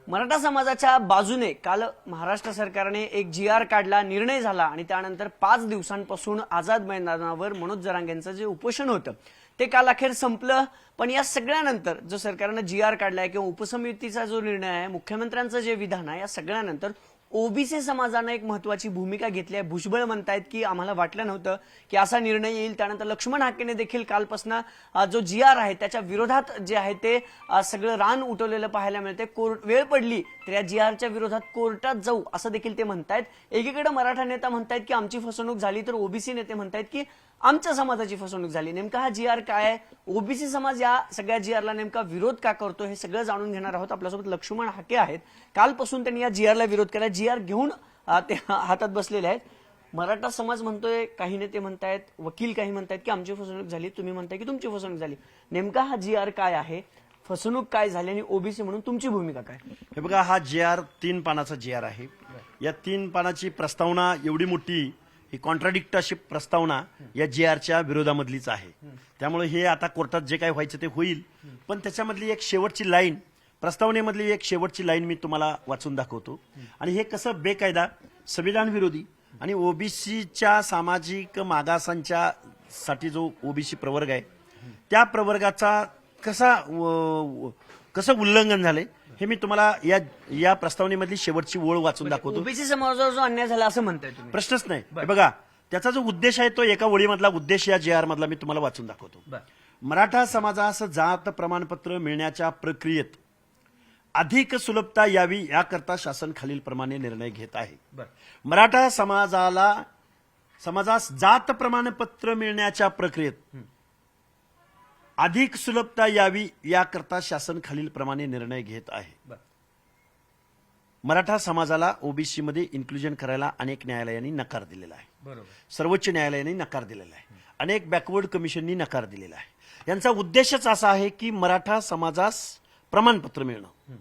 मराठा समाजाच्या बाजूने काल महाराष्ट्र सरकारने एक जी.आर. काढला, निर्णय झाला आणि त्यानंतर 5 दिवसांपासून आझाद मैदानावर मनोज जरांगेंचं जे उपोषण होतं ते काल अखेर संपलं। पण या सगळ्यानंतर जो सरकारने जी.आर. काढलाय किंवा उपसमितीचा जो निर्णय आहे, मुख्यमंत्र्यांचं जे विधान आहे, या सगळ्यानंतर ओबीसी समाजाने एक महत्वाची भूमिका घेतली आहे। भुजबळ म्हणतायत की आम्हाला वाटलं नव्हतं की असा निर्णय येईल। त्यानंतर लक्ष्मण हाकेने देखील कालपासून जो जी.आर. आहे त्याच्या विरोधात जे आहे ते सगळं रान उठवलेलं पाहायला मिळते। वेळ पडली तर या जी.आर.च्या विरोधात कोर्टात जाऊ असं देखील ते म्हणतायत। एकीकडे मराठा नेता म्हणतायत की आमची फसवणूक झाली, तर ओबीसी नेते म्हणतायत की आमच्या समाजाची फसवणूक झाली। नेमका हा जी.आर. काय आहे, ओबीसी समाज या सगळ्या जी.आर.ला नेमका विरोध का करतो, हे सगळं जाणून घेणार आहोत। आपल्यासोबत लक्ष्मण हाके आहेत। कालपासून त्यांनी या जी.आर.ला विरोध केला, जी.आर. घेऊन ते हातात बसलेले आहेत। मराठा समाज म्हणतोय, काही नेते म्हणतायत, वकील काही म्हणतायत की आमची फसवणूक झाली, तुम्ही म्हणताय की तुमची फसवणूक झाली। नेमका हा जी.आर. काय आहे, फसवणूक काय झाली आणि ओबीसी म्हणून तुमची भूमिका काय? हे बघा, हा जी.आर. 3 पानाचा जी.आर. आहे। या 3 पानाची प्रस्तावना एवढी मोठी, ही कॉन्ट्राडिक्ट अशी प्रस्तावना या जी.आर.च्या विरोधामधलीच आहे। त्यामुळे हे आता कोर्टात जे काय व्हायचं ते होईल। पण त्याच्यामधली एक शेवटची लाईन, प्रस्तावनेमधली एक शेवटची लाईन मी तुम्हाला वाचून दाखवतो। आणि हे कसं बेकायदा, संविधान विरोधी आणि ओबीसीच्या सामाजिक मागासांच्या साठी जो ओबीसी प्रवर्ग आहे त्या प्रवर्गाचा कसं उल्लंघन झालंय हे मी तुम्हाला या प्रस्तावनेमधली शेवटची ओळ वाचून दाखवतो। ओबीसी समाजावर जो अन्याय झाला असं म्हणताय तुम्ही? प्रश्नच नाही। हे बघा, त्याचा जो उद्देश आहे तो एका ओळीमधला उद्देश या जी.आर. मधला मी तुम्हाला वाचून दाखवतो। मराठा समाजास जात प्रमाणपत्र मिळण्याच्या प्रक्रियेत अधिक सुलभता यावी याकरता शासन खालीलप्रमाणे निर्णय घेत आहे। मराठा समाजास जात प्रमाणपत्र मिळण्याच्या प्रक्रियेत अधिक सुलभता यावी याकरता शासन खालीलप्रमाणे निर्णय घेत आहे। मराठा समाजाला ओबीसी मध्ये इन्क्लुजन करायला अनेक न्यायालयांनी नकार दिलेला आहे। सर्वोच्च न्यायालयाने नकार दिलेला आहे, अनेक बॅकवर्ड कमिशननी नकार दिलेला आहे। यांचा उद्देशच असा आहे की मराठा समाजास प्रमाणपत्र मिळणं।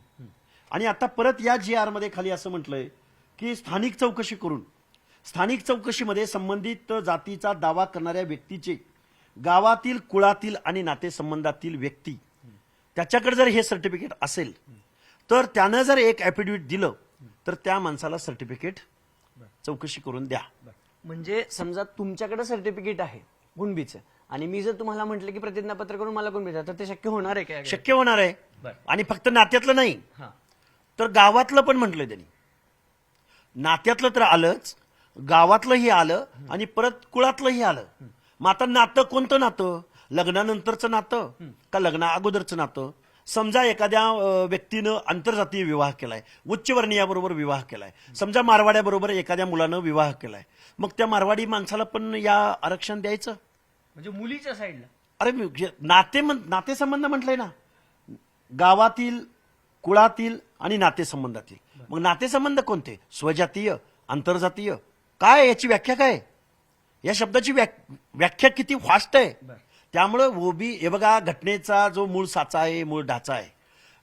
आणि आता परत या जी.आर. मध्ये खाली असं म्हटलंय की स्थानिक चौकशी करून, स्थानिक चौकशीमध्ये संबंधित जातीचा दावा करणाऱ्या व्यक्तीचे गावातील, कुळातील आणि नातेसंबंधातील व्यक्ती त्याच्याकडे जर हे सर्टिफिकेट असेल तर त्यानं जर एक ऍफिडेव्हिट दिलं तर त्या माणसाला सर्टिफिकेट चौकशी करून द्या। म्हणजे समजा तुमच्याकडे सर्टिफिकेट आहे कुणबीचं आणि मी जर तुम्हाला म्हटलं की प्रतिज्ञापत्र करून मला कुणबीचं, तर ते शक्य होणार आहे? काय शक्य होणार आहे। आणि फक्त नात्यातलं नाही तर गावातलं पण म्हटलंय त्यांनी। नात्यातलं तर आलंच, गावातलंही आलं आणि परत कुळातलंही आलं। मग आता नातं कोणतं नातं? लग्नानंतरचं नातं का लग्ना अगोदरचं नातं? समजा एखाद्या व्यक्तीनं आंतरजातीय विवाह केलाय, उच्चवर्णीयाबरोबर विवाह केलाय, समजा मारवाड्याबरोबर एखाद्या मुलानं विवाह केलाय, मग त्या मारवाडी माणसाला पण या आरक्षण द्यायचं? म्हणजे मुलीच्या साईडला? अरे नातेसंबंध म्हटलंय ना, गावातील, कुळातील आणि नातेसंबंधातील। मग नातेसंबंध कोणते? स्वजातीय, आंतरजातीय, काय याची व्याख्या काय? या शब्दाची व्याख्या किती फास्ट आहे। त्यामुळे हे बघा, घटनेचा जो मूळ साचा आहे, मूळ ढाचा आहे,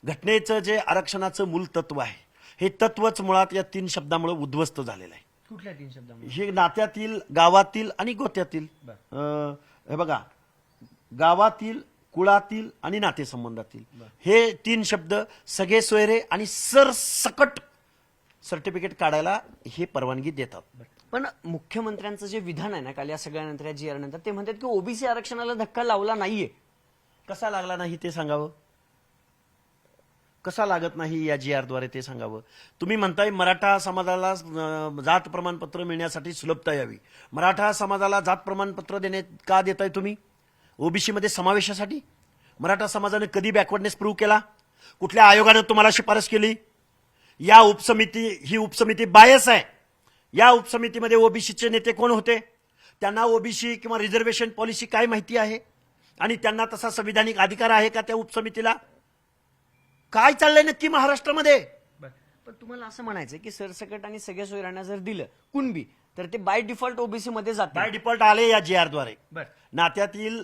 घटनेचं जे आरक्षणाचं मूळ तत्व आहे, हे तत्वच मुळात या 3 शब्दामुळे उद्ध्वस्त झालेलं आहे। कुठल्या 3 शब्दामुळे? हे नात्यातील, गावातील आणि गोत्यातील। हे बघा, गावातील, कुळातील आणि नातेसंबंधातील हे 3 शब्द सगळे सोयरे आणि सरसकट सर्टिफिकेट काढायला हे परवानगी देतात। पण मुख्यमंत्र्यांचं जे विधान आहे ना काल या सगळ्यानंतर, या जी.आर. नंतर, ते म्हणतात की ओबीसी आरक्षणाला धक्का लावला नाहीये। कसा लागला नाही ते सांगावं? कसा लागत नाही या जी.आर. द्वारे ते सांगावं? तुम्ही म्हणताय मराठा समाजाला जात प्रमाणपत्र मिळण्यासाठी सुलभता यावी। मराठा समाजाला जात प्रमाणपत्र का देताय तुम्ही? ओबीसी मध्ये समावेशासाठी? मराठा समाजाने कधी बॅकवर्डनेस प्रूव्ह केला? कुठल्या आयोगाने तुम्हाला शिफारस केली? ही उपसमिती बायस आहे। या उपसमितीमध्ये ओबीसीचे नेते कोण होते? त्यांना ओबीसी किंवा रिझर्वेशन पॉलिसी काय माहिती आहे? आणि त्यांना तसा संविधानिक अधिकार आहे का त्या उपसमितीला? काय चाललंय नक्की महाराष्ट्रामध्ये? पण तुम्हाला असं म्हणायचं की सरसकट आणि सगळ्या सोयऱ्यांना जर दिलं कुणबी, तर ते बाय डिफॉल्ट ओबीसी मध्ये जाते? बाय डिफॉल्ट आले या जी.आर. द्वारे। नात्यातील,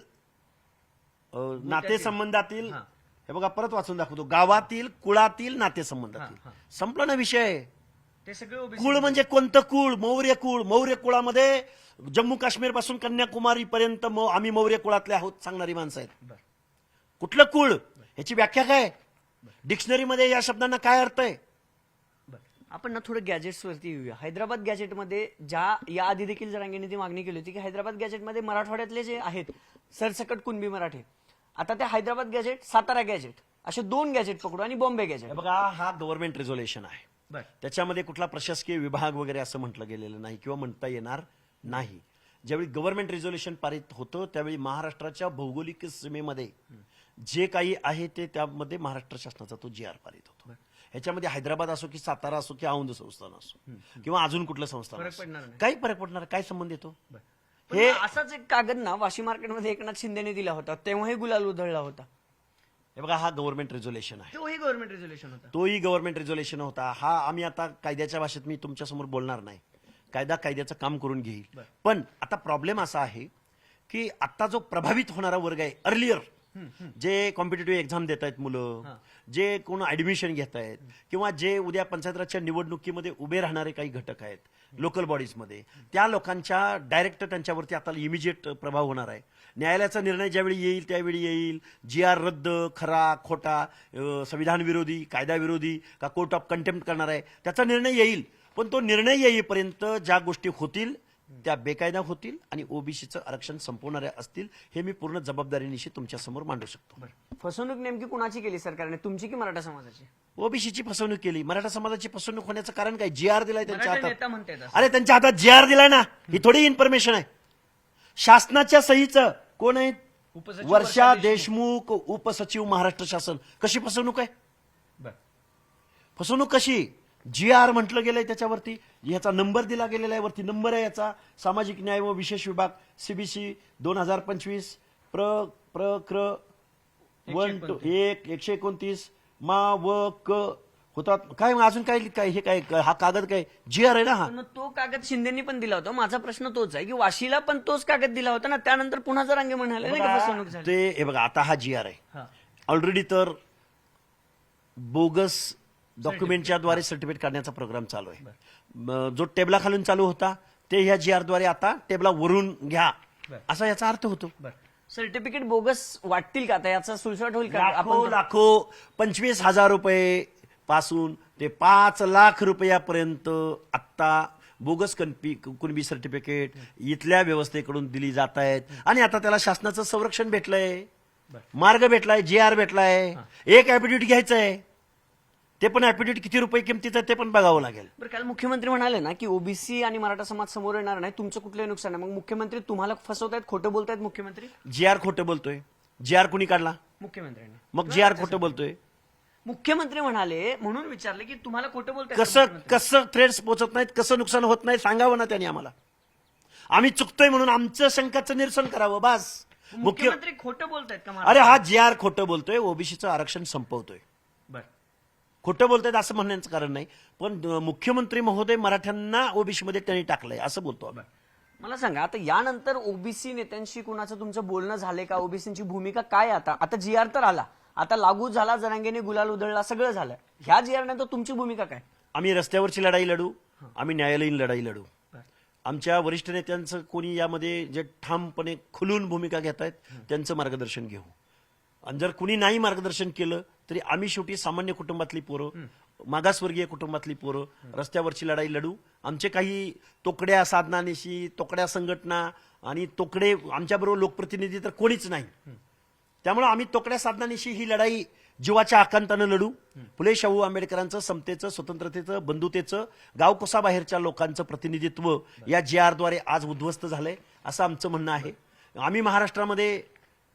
नातेसंबंधातील, हे बघा परत वाचून दाखवतो, गावातील, कुळातील, नातेसंबंधातील, संपला ना विषय। ते सगळे कुळ म्हणजे कोणतं कुळ? मौर्य कुळ। मौर्य कुळामध्ये जम्मू काश्मीर पासून कन्याकुमारी पर्यंत आम्ही मौर्य कुळातले आहोत सांगणारी माणसं आहेत। कुठलं कुळ? याची व्याख्या काय? डिक्शनरीमध्ये या शब्दांना काय अर्थ आहे? आपण ना थोडं गॅजेट्सवरती येऊया. हैदराबाद गॅजेटमध्ये ज्या याआधी देखील जरांगेंनी ती मागणी केली होती की हैदराबाद गॅजेटमध्ये मराठवाड्यातले जे आहेत सरसकट कुणबी मराठे, आता ते हैदराबाद गॅजेट, सातारा गॅजेट असे 2 गॅजेट पकडू आणि बॉम्बे गॅजेट. हे बघा, हा गव्हर्नमेंट रेझोल्युशन आहे. त्याच्यामध्ये कुठला प्रशासकीय विभाग वगैरे असं म्हटलं गेलेलं नाही किंवा म्हणता येणार नाही. ज्यावेळी गव्हर्नमेंट रेझोल्युशन पारित होतं त्यावेळी महाराष्ट्राच्या भौगोलिक सीमेमध्ये जे काही आहे ते त्यामध्ये महाराष्ट्र शासनाचा तो GR पारित होतो. ह्याच्यामध्ये हैदराबाद असो की सातारा असो की औंध संस्थान असो किंवा अजून कुठलं संस्थान फरक असो, पडणार नाही. काही फरक पडणार, काय संबंध येतो? हे असाच एक कागद ना वाशी मार्केटमध्ये एकनाथ शिंदेने दिला होता, तेव्हाही गुलाल उधळला होता. हे बघा, हा गव्हर्नमेंट रेझोल्युशन आहे. तोही गव्हर्नमेंट रेझोल्युशन होता. तोही गव्हर्नमेंट रेझोल्युशन होता. हा आम्ही आता कायद्याच्या भाषेत मी तुमच्या समोर बोलणार नाही. कायदा कायद्याचं काम करून घेईल. पण आता प्रॉब्लेम असा आहे की आता जो प्रभावित होणारा वर्ग आहे, अर्लियर जे कॉम्पिटेटिव्ह एक्झाम देत आहेत मुलं, जे कोण ऍडमिशन घेत आहेत किंवा जे उद्या पंचायत राजच्या निवडणुकीमध्ये उभे राहणारे काही घटक आहेत लोकल बॉडीजमध्ये, त्या लोकांच्या डायरेक्ट त्यांच्यावरती आता इमिजिएट प्रभाव होणार आहे. न्यायालयाचा निर्णय ज्यावेळी येईल त्यावेळी येईल. GR रद्द, खरा खोटा, संविधान विरोधी, कायदा विरोधी का कोर्ट ऑफ कंटेम्प्ट करणार आहे, त्याचा निर्णय येईल. पण तो निर्णय येईपर्यंत ज्या गोष्टी होतील त्या बेकायदा होतील आणि ओबीसीचं आरक्षण संपवणाऱ्या असतील, हे मी पूर्ण जबाबदारीनिशी तुमच्या समोर मांडू शकतो. फसवणूक नेमकी कुणाची केली सरकारने, तुमची की मराठा समाजाची? ओबीसीची फसवणूक केली. मराठा समाजाची फसवणूक होण्याचं कारण काय? GR दिलाय त्यांच्या मराठा हातात. नेता म्हणतायत असं. अरे त्यांच्या हातात GR दिलाय ना, ही थोडी इन्फॉर्मेशन आहे. शासनाच्या सहीचं कोण आहे? उपसचिव वर्षा देशमुख, उपसचिव महाराष्ट्र शासन. कशी फसवणूक आहे? फसवणूक कशी? GR म्हटलं गेलंय त्याच्यावरती, याचा नंबर दिला गेलेला आहे, वरती नंबर आहे याचा. सामाजिक न्याय व विशेष विभाग CBC 2025 क्र 129 मा व क होतात. काय अजून काय काय हे काय हा कागद काय GR आहे ना हा? पण तो कागद शिंदेनी पण दिला होता. माझा प्रश्न तोच आहे की वाशीला पण तोच कागद दिला होता ना, त्यानंतर पुन्हा जरांगे म्हणाले नाही का फसवणूक झाली. ते हे बघा, आता हा GR आहे ऑलरेडी, तर बोगस डॉक्युमेंटच्या द्वारे सर्टिफिकेट काढण्याचा प्रोग्राम चालू आहे. जो टेबला खालून चालू होता ते ह्या GR द्वारे आता टेबला वरून घ्या, असा याचा अर्थ होतो. सर्टिफिकेट बोगस वाटतील का आता, याचा सुळसुळाट होईल का? लाखो 25,000 रुपये पासून ते 5 लाख रुपयापर्यंत आता बोगस कुणबी सर्टिफिकेट इथल्या व्यवस्थेकडून दिली जात आहेत. आणि आता त्याला शासनाचं संरक्षण भेटलंय, मार्ग भेटलाय, GR भेटलाय. एक ऍफिडेव्हिट घ्यायचं आहे, ते पण ऍफिडेव्हिट किती रुपये किमतीचं ते पण बघावं लागेल. बरं, काल मुख्यमंत्री म्हणाले ना की ओबीसी आणि मराठा समाज समोर येणार नाही, तुमचं कुठलंही नुकसान आहे. मग मुख्यमंत्री तुम्हाला फसवतायत, खोटं बोलतायत मुख्यमंत्री? GR खोटं बोलतोय. GR कुणी काढला? मुख्यमंत्र्यांनी. मग GR खोटं बोलतोय. मुख्यमंत्री म्हणाले म्हणून विचारले की तुम्हाला खोटं बोलतायत कसं थ्रेड्स पोहोचत नाहीत, कसं नुकसान होत नाही सांगावं ना त्यांनी आम्हाला. आम्ही चुकतोय म्हणून आमचं शंकाचं निरसन करावं बस. मुख्यमंत्री खोटं बोलतायत का? अरे हा GR खोटं बोलतोय, ओबीसीचं आरक्षण संपवतोय. खोटं बोलतायत असं म्हणण्याचं कारण नाही, पण मुख्यमंत्री महोदय मराठ्यांना ओबीसी मध्ये त्यांनी टाकलंय असं बोलतो आम्ही. मला सांगा, आता यानंतर ओबीसी नेत्यांशी कुणाचं तुमचं बोलणं झालंय का? ओबीसीची भूमिका काय? आता GR तर आला, आता लागू झाला, जरांगेने गुलाल उधळला, सगळं झालं. ह्या GR नंतर तुमची भूमिका काय? आम्ही रस्त्यावरची लढाई लढू, आम्ही न्यायालयीन लढाई लढू. आमच्या वरिष्ठ नेत्यांचं कोणी यामध्ये जे ठामपणे खुलून भूमिका घेत आहेत त्यांचं मार्गदर्शन घेऊ. आणि जर कुणी नाही मार्गदर्शन केलं तरी आम्ही शेवटी सामान्य कुटुंबातली पोरं, मागासवर्गीय कुटुंबातली पोरं रस्त्यावरची लढाई लढू. आमचे काही तोकड्या साधनानिशी, तोकड्या संघटना आणि तोकडे आमच्याबरोबर लोकप्रतिनिधी तर कोणीच नाही. त्यामुळे आम्ही तोकड्या साधनानिशी ही लढाई जीवाच्या आकांतानं लढू. फुले शाहू आंबेडकरांचं समतेचं, स्वतंत्रतेचं, बंधुतेचं, गावकोसाबाहेरच्या लोकांचं प्रतिनिधित्व या GR द्वारे आज उद्ध्वस्त झालंय असं आमचं म्हणणं आहे. आम्ही महाराष्ट्रामध्ये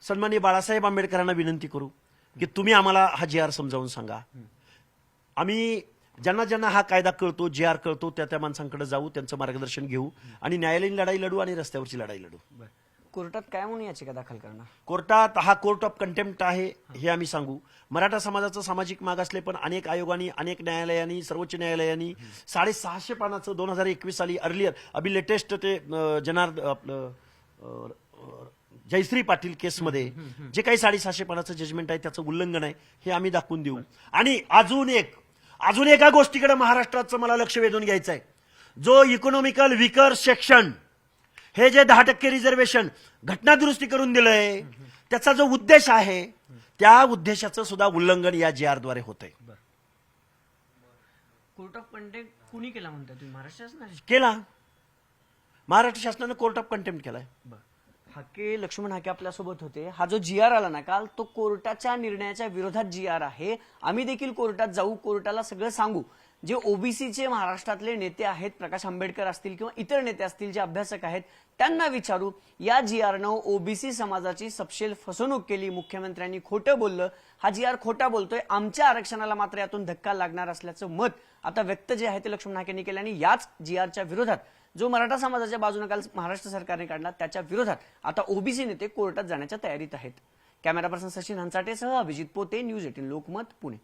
सन्माननीय बाळासाहेब आंबेडकरांना विनंती करू की तुम्ही आम्हाला हा GR समजावून सांगा. आम्ही ज्यांना ज्यांना हा कायदा कळतो, GR कळतो, त्या माणसांकडे जाऊ, त्यांचं मार्गदर्शन घेऊ आणि न्यायालयीन लढाई लढू आणि रस्त्यावरची लढाई लढू. कोर्टात काय म्हणून याचिका दाखल करणार? कोर्टात हा कोर्ट ऑफ कंटेम्प्ट आहे हे आम्ही सांगू. मराठा समाजाचं सामाजिक मागासले पण अनेक आयोगांनी, अनेक न्यायालयांनी, सर्वोच्च न्यायालयांनी 650 पानाचं 2021 साली अर्लियर अभि लेटेस्ट ते आपलं जयश्री पाटील केसमध्ये जे काही 650 पानाचं जजमेंट आहे त्याचं उल्लंघन आहे हे आम्ही दाखवून देऊ. आणि अजून एका गोष्टीकडे महाराष्ट्राचं मला लक्ष वेधून घ्यायचं आहे. जो इकॉनॉमिकल विकर सेक्शन हे जे 10% रिझर्वेशन घटना दुरुस्ती करून दिलंय, त्याचा जो उद्देश आहे त्या उद्देशाचं सुद्धा उल्लंघन या GR द्वारे होतंय. कोर्ट ऑफ कंटेम्प्ट कुणी केला म्हणता तुम्ही, महाराष्ट्र शासनाने? केला. महाराष्ट्र शासनानं कोर्ट ऑफ कंटेम्प्ट केलाय. हाके, लक्ष्मण हाके आपल्यासोबत होते. हा जो जी आर आला ना काल, तो कोर्टाच्या निर्णयाच्या विरोधात जी आर आहे. आम्ही देखील कोर्टात जाऊ, कोर्टाला सगळं सांगू. जे ओबीसीचे महाराष्ट्रातले नेते आहेत, प्रकाश आंबेडकर असतील किंवा इतर नेते असतील, जे अभ्यासक आहेत, त्यांना विचारू या जी आरनं ओबीसी समाजाची सपशेल फसवणूक केली, मुख्यमंत्र्यांनी खोटं बोललं, हा जी आर खोटा बोलतोय, आमच्या आरक्षणाला मात्र यातून धक्का लागणार असल्याचं मत आता व्यक्त जे आहे ते लक्ष्मण हाकेंनी केलं. आणि याच जी आरच्या विरोधात जो मराठा समाजाच्या बाजूने काल महाराष्ट्र सरकारने काढला, त्याच्या विरोधात आता ओबीसी नेते कोर्टात जाण्याच्या तयारीत आहेत. कॅमेरा पर्सन सचिन हंचाटेसह अभिजित पोते, न्यूज 18 लोकमत, पुणे.